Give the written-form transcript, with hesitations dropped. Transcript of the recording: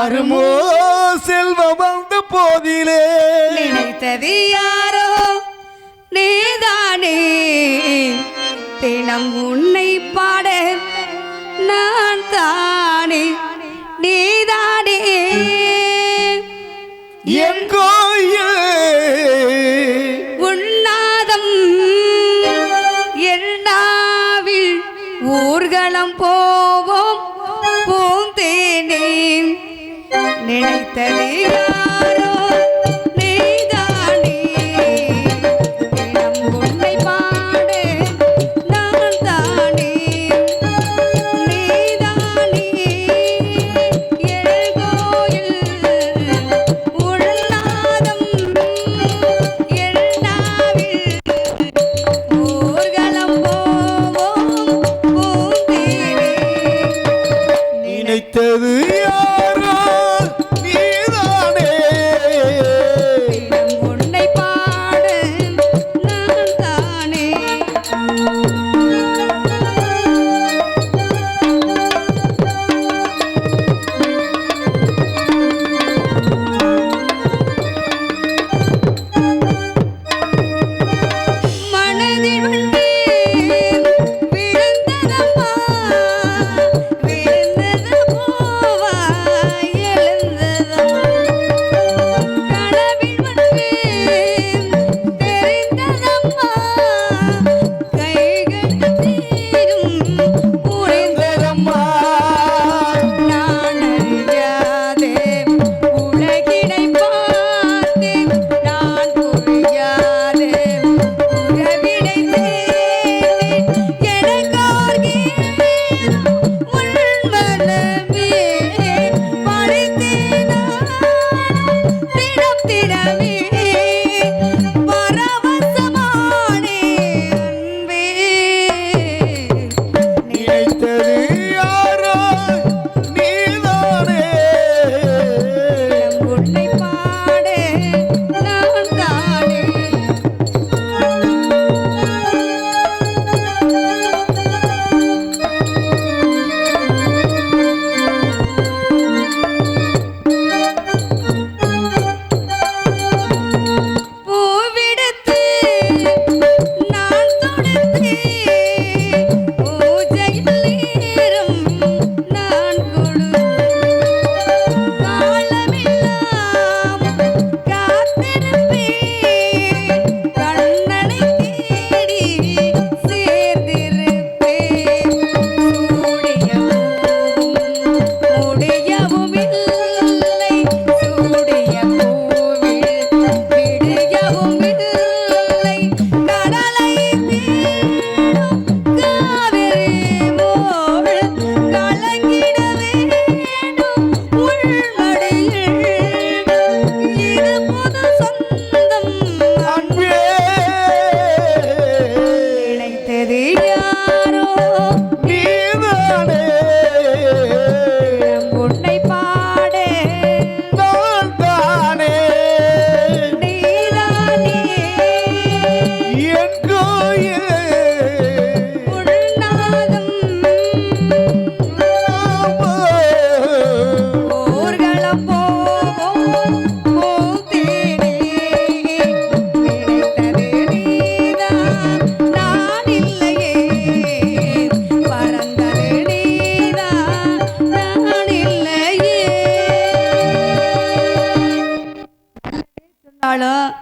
அருமோ செல்வம் வந்த போதிலே நினைத்தது யாரோ நீதானே. தினம் உன்னை பாட நான் தானே நீதானே. என் கோயில் உன்னாதம் என்னாவில் ஊர்வலம் போவோம் பூந்தேனே. நினைத்தது யாரோ நீதானே. தினம் உன்னை பாட நான் தானே நீதானே. என் கோயில் உன்னாதம் என்னாவில் ஊர்வலம் போவோம் பூந்தேனே. நினைத்தது யாரோ நீதானே. தினம் உன்னை பாட நான் தானே. மனதில் வந்து விழுந்ததம்மா விழுந்தது போவா எழுந்ததம்மா. கனவில் வந்து தெரிந்ததம்மா கைகள் தீரும் புரிந்ததம்மா. நான் அறியாதே உலகினை பார்த்தேன் நான் புரியாதே உறவினை தேடினேன். எனக்கார் உள் மனமே படைத்தேனா தினம் தினமே பரவசமானே அன்பே. நினைத்தது யாரோ நீதானே. தினம் உன்னை பாட நான் தானே. பூவிடுத்து நான் தொடுத்து பூஜையில் நேரம் நான் கொடுத்து காலமெல்லாம் காத்திருப்பேன் கண்ணனை தேடி சேர்ந்திருப்பேன். முடியவும் இல்லை சூடிய பூவில் விடியவும் இல்லை. கடலை தேடும் காவிரி போல் கலங்கிட வேண்டும் உள்மடியில். இது புது சொந்தம் அன்பே நினைத்தது யாரோ நீதானே. தினம் உன்னை பாட நான் தானே. நீதானே. என் கோயில் உள்நாதம் ஊர்வலம் போவோம் பூந்தேனே. நினைத்தது நீதான் நான் இல்லையே. பறந்தது நீதான் நான் இல்லையே. சொன்னாலும்